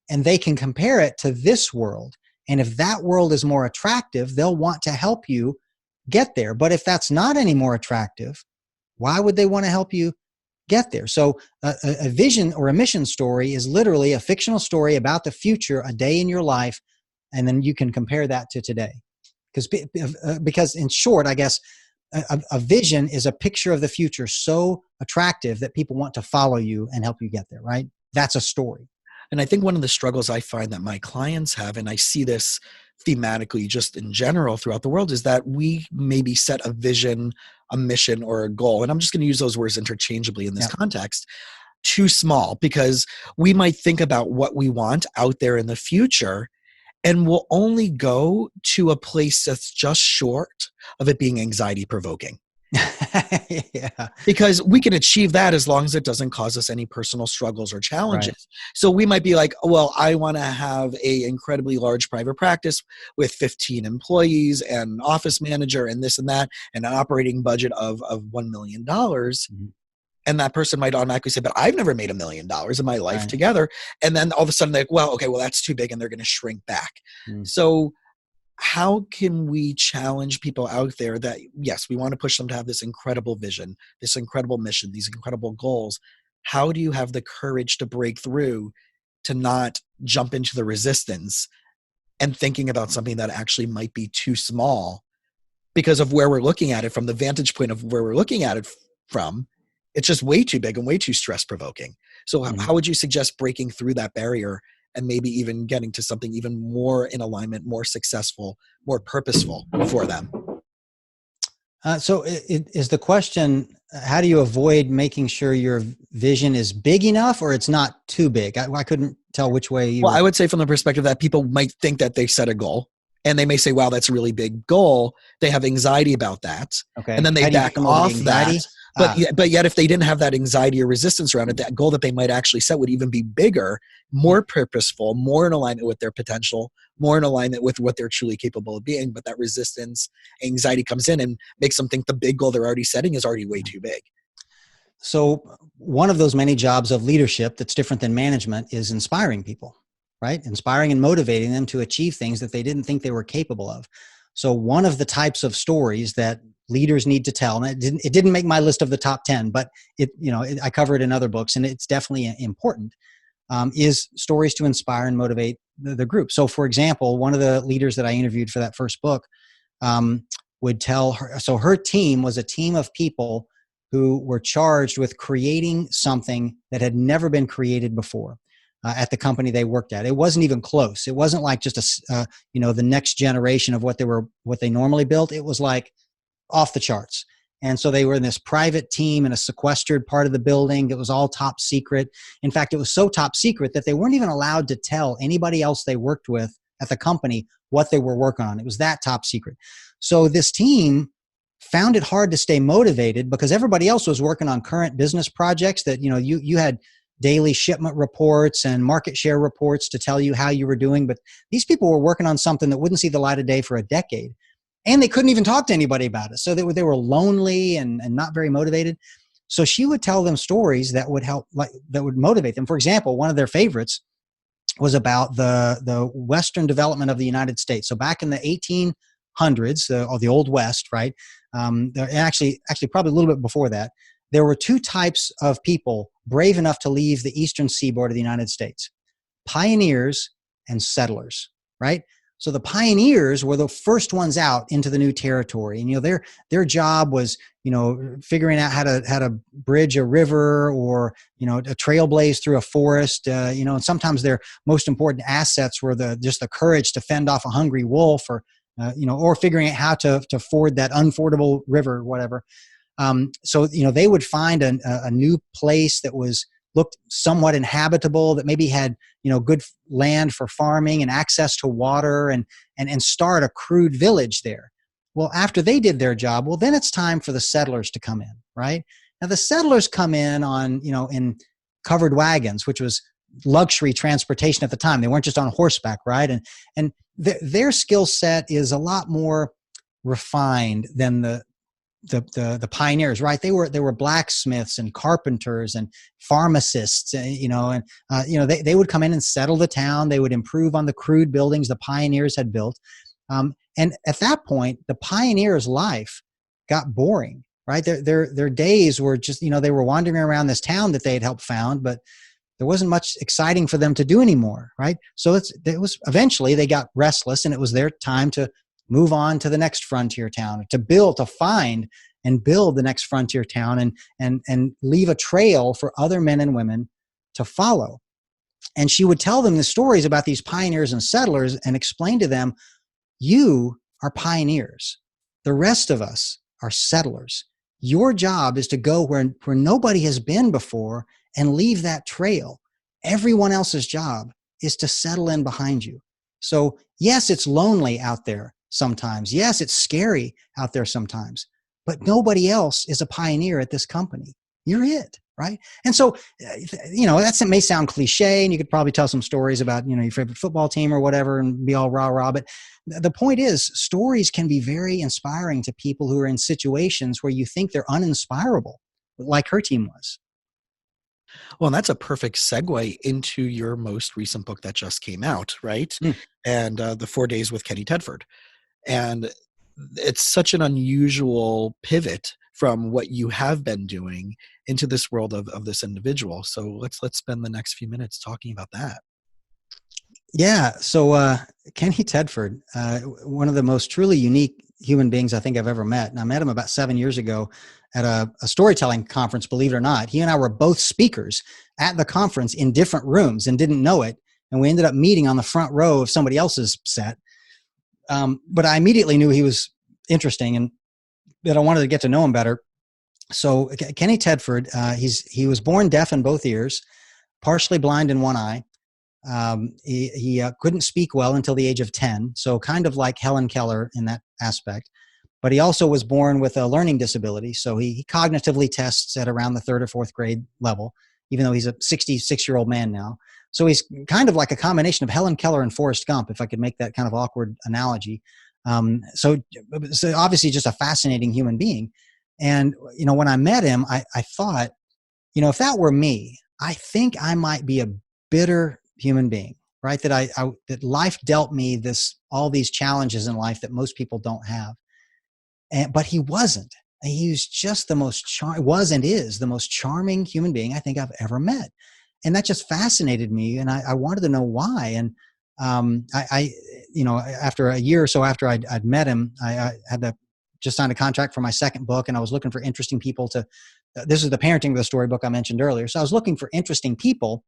and they can compare it to this world. And if that world is more attractive, they'll want to help you get there. But if that's not any more attractive, why would they want to help you get there? So a vision or a mission story is literally a fictional story about the future, a day in your life, and then you can compare that to today. Because in short, I guess, a vision is a picture of the future so attractive that people want to follow you and help you get there, right? That's a story. And I think one of the struggles I find that my clients have, and I see this thematically just in general throughout the world, is that we maybe set a vision, a mission, or a goal, and I'm just going to use those words interchangeably in this context, too small, because we might think about what we want out there in the future, and we'll only go to a place that's just short of it being anxiety provoking. Yeah. Because we can achieve that as long as it doesn't cause us any personal struggles or challenges. Right. So we might be like, well, I want to have a incredibly large private practice with 15 employees and an office manager and this and that, and an operating budget of $1 million. Mm-hmm. And that person might automatically say, but I've never made $1 million in my life together. And then all of a sudden they're like, well, okay, well, that's too big, and they're going to shrink back. So how can we challenge people out there that, yes, we want to push them to have this incredible vision, this incredible mission, these incredible goals? How do you have the courage to break through, to not jump into the resistance and thinking about something that actually might be too small because of where we're looking at it from, the vantage point of where we're looking at it from? It's just way too big and way too stress provoking. So how would you suggest breaking through that barrier and maybe even getting to something even more in alignment, more successful, more purposeful for them? So is the question, how do you avoid making sure your vision is big enough or it's not too big? I couldn't tell which way you... Well, I would say from the perspective that people might think that they set a goal, and they may say, wow, that's a really big goal. They have anxiety about that. Okay. And then they back off that. But yet, if they didn't have that anxiety or resistance around it, that goal that they might actually set would even be bigger, more purposeful, more in alignment with their potential, more in alignment with what they're truly capable of being. But that resistance, anxiety comes in and makes them think the big goal they're already setting is already way too big. So one of those many jobs of leadership that's different than management is inspiring people, right? Inspiring and motivating them to achieve things that they didn't think they were capable of. So one of the types of stories that leaders need to tell, and it didn't make my list of the top 10, but I cover it in other books, and it's definitely important, is stories to inspire and motivate the group. So for example, one of the leaders that I interviewed for that first book would tell her, so her team was a team of people who were charged with creating something that had never been created before at the company they worked at. It wasn't even close. It wasn't like just the next generation of what they normally built. It was like off the charts. And so they were in this private team in a sequestered part of the building. It was all top secret. In fact, it was so top secret that they weren't even allowed to tell anybody else they worked with at the company what they were working on. It was that top secret. So this team found it hard to stay motivated because everybody else was working on current business projects that, you had daily shipment reports and market share reports to tell you how you were doing. But these people were working on something that wouldn't see the light of day for a decade. And they couldn't even talk to anybody about it. So they were lonely and not very motivated. So she would tell them stories that would help, that would motivate them. For example, one of their favorites was about the Western development of the United States. So back in the 1800s, or the Old West, right? Actually, probably a little bit before that, there were two types of people brave enough to leave the eastern seaboard of the United States: pioneers and settlers, right? So the pioneers were the first ones out into the new territory, and their job was figuring out how to bridge a river or a trailblaze through a forest. And sometimes their most important assets were just the courage to fend off a hungry wolf, or figuring out how to ford that unfordable river, or whatever. So they would find a new place that looked somewhat inhabitable, that maybe had good land for farming and access to water, and start a crude village there. Well, after they did their job, then it's time for the settlers to come in, right? Now the settlers come in on in covered wagons, which was luxury transportation at the time. They weren't just on horseback, right? And their skill set is a lot more refined than the pioneers, right? They were blacksmiths and carpenters and pharmacists, they would come in and settle the town. They would improve on the crude buildings the pioneers had built. And at that point, the pioneers' life got boring, right? Their days were just, they were wandering around this town that they had helped found, but there wasn't much exciting for them to do anymore, right? So eventually they got restless, and it was their time to move on to the next frontier town, to find and build the next frontier town, and leave a trail for other men and women to follow. And she would tell them the stories about these pioneers and settlers and explain to them, you are pioneers. The rest of us are settlers. Your job is to go where nobody has been before and leave that trail. Everyone else's job is to settle in behind you. So yes, it's lonely out there sometimes. Yes, it's scary out there sometimes, but nobody else is a pioneer at this company. You're it, right? And so, that may sound cliche, and you could probably tell some stories about, your favorite football team or whatever and be all rah-rah. But the point is, stories can be very inspiring to people who are in situations where you think they're uninspirable, like her team was. Well, and that's a perfect segue into your most recent book that just came out, right? And the 4 Days with Kenny Tedford. And it's such an unusual pivot from what you have been doing into this world of this individual. So let's spend the next few minutes talking about that. Yeah. So Kenny Tedford, one of the most truly unique human beings I think I've ever met. And I met him about 7 years ago at a storytelling conference, believe it or not. He and I were both speakers at the conference in different rooms and didn't know it. And we ended up meeting on the front row of somebody else's set. But I immediately knew he was interesting and that I wanted to get to know him better. So Kenny Tedford, he was born deaf in both ears, partially blind in one eye. He couldn't speak well until the age of 10, so kind of like Helen Keller in that aspect. But he also was born with a learning disability, so he cognitively tests at around the 3rd or 4th grade level, even though he's a 66-year-old man now. So he's kind of like a combination of Helen Keller and Forrest Gump, if I could make that kind of awkward analogy. So obviously just a fascinating human being. And, when I met him, I thought, if that were me, I think I might be a bitter human being, right? That life dealt me all these challenges in life that most people don't have. But he wasn't. He was just the most the most charming human being I think I've ever met. And that just fascinated me. And I wanted to know why. And after a year or so after I'd met him, I had just signed a contract for my second book, and I was looking for interesting people to this is the parenting of the storybook I mentioned earlier. So I was looking for interesting people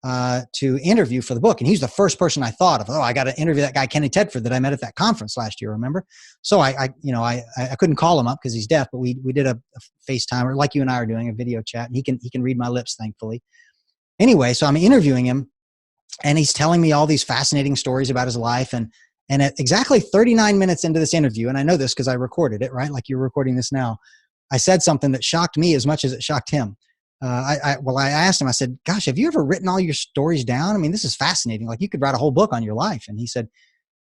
to interview for the book. And he's the first person I thought of. Oh, I got to interview that guy, Kenny Tedford, that I met at that conference last year, remember? So I couldn't call him up because he's deaf, but we did a FaceTime, or like you and I are doing, a video chat, and he can read my lips, thankfully. Anyway, so I'm interviewing him, and he's telling me all these fascinating stories about his life. And at exactly 39 minutes into this interview, and I know this because I recorded it, right? Like you're recording this now. I said something that shocked me as much as it shocked him. I asked him, I said, gosh, have you ever written all your stories down? I mean, this is fascinating. Like, you could write a whole book on your life. And he said,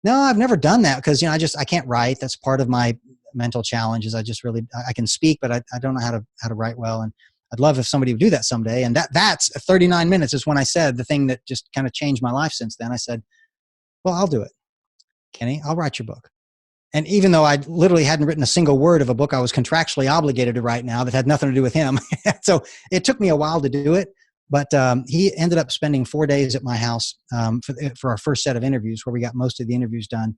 no, I've never done that because, I can't write. That's part of my mental challenges. I can speak, but I don't know how to write well. And I'd love if somebody would do that someday. And that's 39 minutes is when I said the thing that just kind of changed my life since then. I said, well, I'll do it. Kenny, I'll write your book. And even though I literally hadn't written a single word of a book I was contractually obligated to write now that had nothing to do with him. So it took me a while to do it, but he ended up spending 4 days at my house for our first set of interviews, where we got most of the interviews done.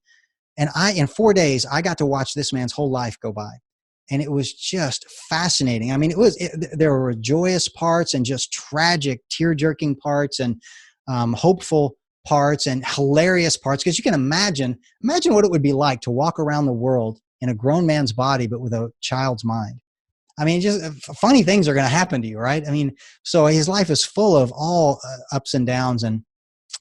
And in 4 days, I got to watch this man's whole life go by. And it was just fascinating. I mean, there were joyous parts and just tragic, tear-jerking parts and hopeful parts and hilarious parts, because you can imagine what it would be like to walk around the world in a grown man's body but with a child's mind. I mean, just funny things are going to happen to you, right? I mean, so his life is full of all ups and downs, and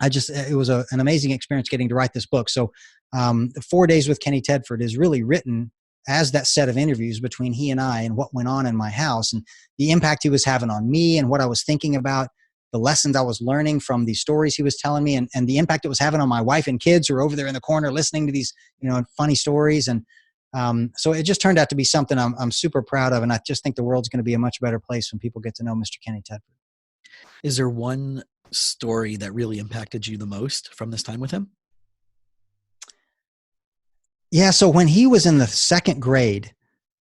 it was an amazing experience getting to write this book. So the 4 days with Kenny Tedford is really written as that set of interviews between he and I, and what went on in my house, and the impact he was having on me, and what I was thinking about, the lessons I was learning from these stories he was telling me, and the impact it was having on my wife and kids who are over there in the corner listening to these, funny stories. And so it just turned out to be something I'm super proud of. And I just think the world's going to be a much better place when people get to know Mr. Kenny Tedford. Is there one story that really impacted you the most from this time with him? Yeah. So when he was in the second grade,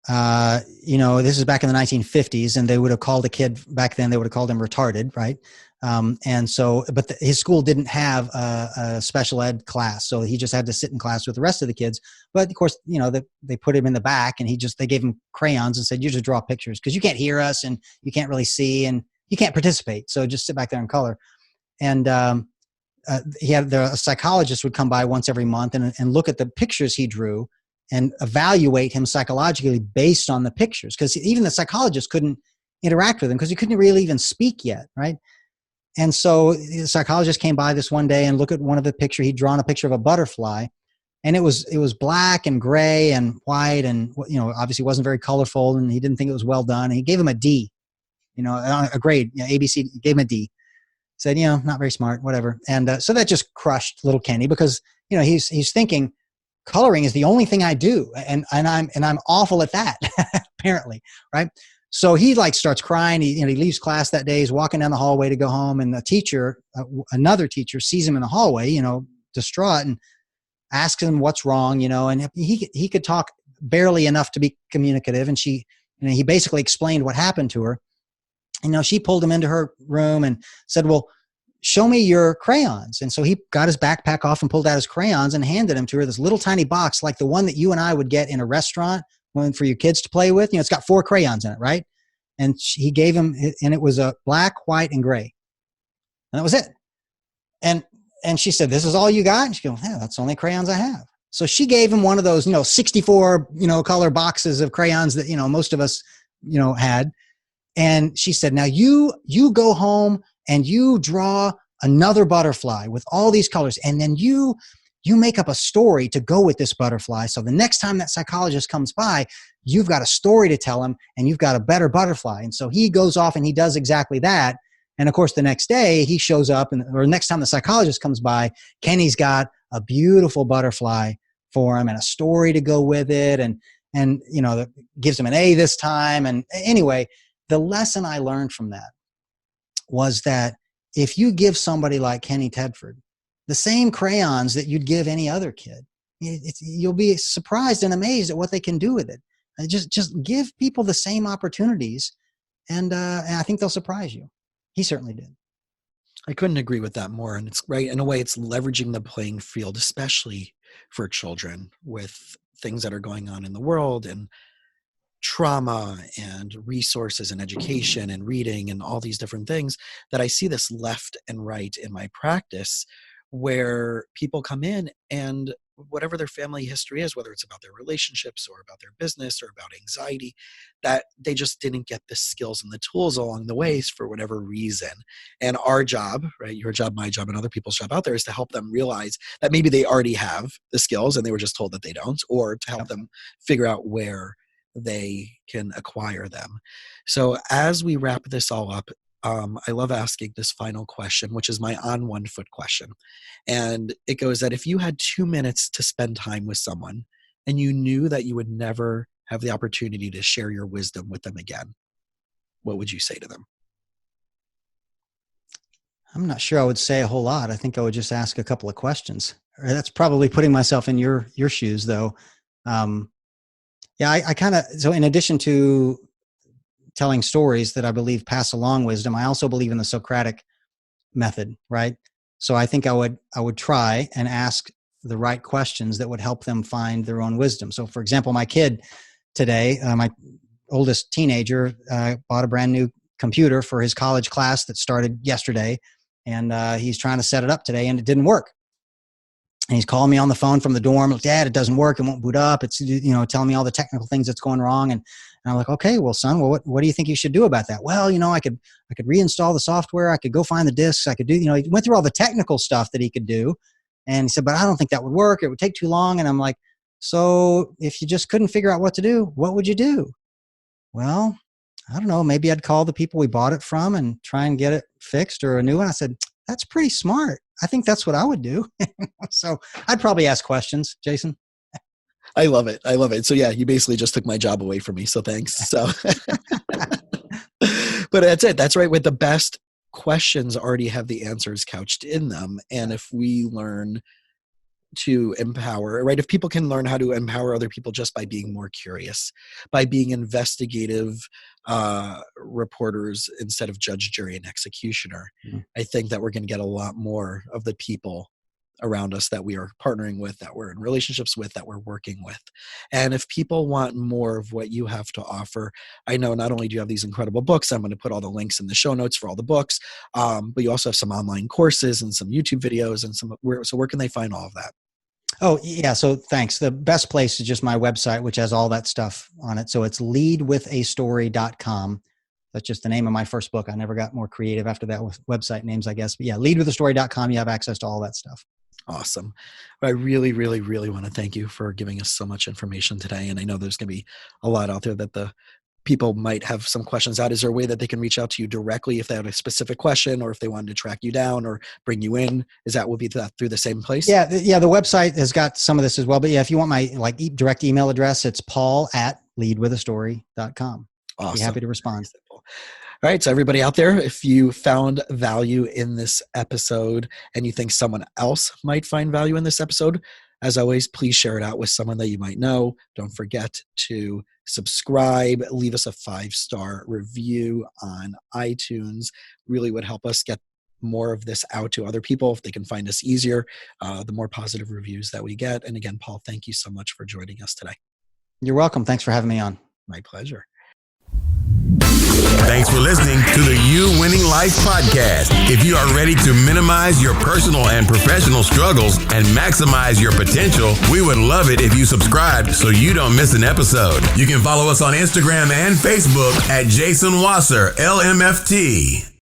this is back in the 1950s, and they would have called a kid back then, they would have called him retarded, right? But his school didn't have a special ed class, so he just had to sit in class with the rest of the kids. But of course, they put him in the back, and they gave him crayons and said, you just draw pictures because you can't hear us and you can't really see and you can't participate. So just sit back there and color. And a psychologist would come by once every month and look at the pictures he drew and evaluate him psychologically based on the pictures. Because even the psychologist couldn't interact with him because he couldn't really even speak yet, right? And so the psychologist came by this one day and looked at one of the picture. He'd drawn a picture of a butterfly, and it was black and gray and white, and obviously wasn't very colorful, and he didn't think it was well done. And he gave him a D, a grade, ABC, gave him a D. Said, not very smart, whatever. And so that just crushed little Kenny, because he's thinking, coloring is the only thing I do, and I'm awful at that, apparently, right? So he starts crying. He leaves class that day. He's walking down the hallway to go home, and the teacher, another teacher, sees him in the hallway, distraught, and asks him what's wrong, and he could talk barely enough to be communicative, and he basically explained what happened to her. She pulled him into her room and said, well, show me your crayons. And so he got his backpack off and pulled out his crayons and handed them to her, this little tiny box like the one that you and I would get in a restaurant for your kids to play with. It's got 4 crayons in it, right? And he gave him, and it was a black, white, and gray. And that was it. And she said, this is all you got? And she goes, yeah, that's the only crayons I have. So she gave him one of those, 64, color boxes of crayons that, most of us, had. And she said, now you go home and you draw another butterfly with all these colors. And then you make up a story to go with this butterfly. So the next time that psychologist comes by, you've got a story to tell him, and you've got a better butterfly. And so he goes off and he does exactly that. And of course, the next day he shows up, or next time the psychologist comes by, Kenny's got a beautiful butterfly for him and a story to go with it. And gives him an A this time. And anyway, the lesson I learned from that was that if you give somebody like Kenny Tedford the same crayons that you'd give any other kid, you'll be surprised and amazed at what they can do with it. Just give people the same opportunities, and I think they'll surprise you. He certainly did. I couldn't agree with that more. And it's right. In a way, it's leveraging the playing field, especially for children with things that are going on in the world. And trauma and resources and education and reading and all these different things, that I see this left and right in my practice, where people come in and whatever their family history is, whether it's about their relationships or about their business or about anxiety, that they just didn't get the skills and the tools along the ways for whatever reason. And our job, right, your job, my job, and other people's job out there is to help them realize that maybe they already have the skills and they were just told that they don't, or to help them figure out where they can acquire them. So as we wrap this all up, I love asking this final question, which is my on one foot question. And it goes that if you had 2 minutes to spend time with someone and you knew that you would never have the opportunity to share your wisdom with them again, what would you say to them? I'm not sure I would say a whole lot. I think I would just ask a couple of questions. That's probably putting myself in your shoes, though. I kind of, so in addition to telling stories that I believe pass along wisdom, I also believe in the Socratic method, right? So I think I would try and ask the right questions that would help them find their own wisdom. So for example, my kid today, my oldest teenager, bought a brand new computer for his college class that started yesterday. And he's trying to set it up today and it didn't work. And he's calling me on the phone from the dorm. Like, Dad, it doesn't work. It won't boot up. It's, telling me all the technical things that's going wrong. And I'm like, okay, well, son, what do you think you should do about that? Well, I could reinstall the software. I could go find the disks. I could do, he went through all the technical stuff that he could do. And he said, but I don't think that would work. It would take too long. And I'm like, so if you just couldn't figure out what to do, what would you do? Well, I don't know. Maybe I'd call the people we bought it from and try and get it fixed or a new one. I said, that's pretty smart. I think that's what I would do. So I'd probably ask questions, Jason. I love it. I love it. So yeah, you basically just took my job away from me. So thanks. So, but that's it. That's right. With the best questions already have the answers couched in them. And if we learn to empower, right? If people can learn how to empower other people just by being more curious, by being investigative reporters instead of judge, jury, and executioner, I think that we're going to get a lot more of the people around us that we are partnering with, that we're in relationships with, that we're working with. And if people want more of what you have to offer, I know not only do you have these incredible books, I'm going to put all the links in the show notes for all the books, but you also have some online courses and some YouTube videos and so where can they find all of that? Oh, yeah. So thanks. The best place is just my website, which has all that stuff on it. So it's leadwithastory.com. That's just the name of my first book. I never got more creative after that with website names, I guess. But yeah, leadwithastory.com. You have access to all that stuff. Awesome. I really, really, really want to thank you for giving us so much information today. And I know there's going to be a lot out there that the people might have some questions out. Is there a way that they can reach out to you directly if they have a specific question or if they wanted to track you down or bring you in? Will be that through the same place? Yeah. The website has got some of this as well. But yeah, if you want my direct email address, it's paul@leadwithastory.com. Awesome. Be happy to respond. All right. So everybody out there, if you found value in this episode and you think someone else might find value in this episode, as always, please share it out with someone that you might know. Don't forget to subscribe, leave us a 5-star review on iTunes. Really would help us get more of this out to other people if they can find us easier, the more positive reviews that we get. And again, Paul, thank you so much for joining us today. You're welcome. Thanks for having me on. My pleasure. Thanks for listening to the You Winning Life podcast. If you are ready to minimize your personal and professional struggles and maximize your potential, we would love it if you subscribed so you don't miss an episode. You can follow us on Instagram and Facebook at Jason Wasser, LMFT.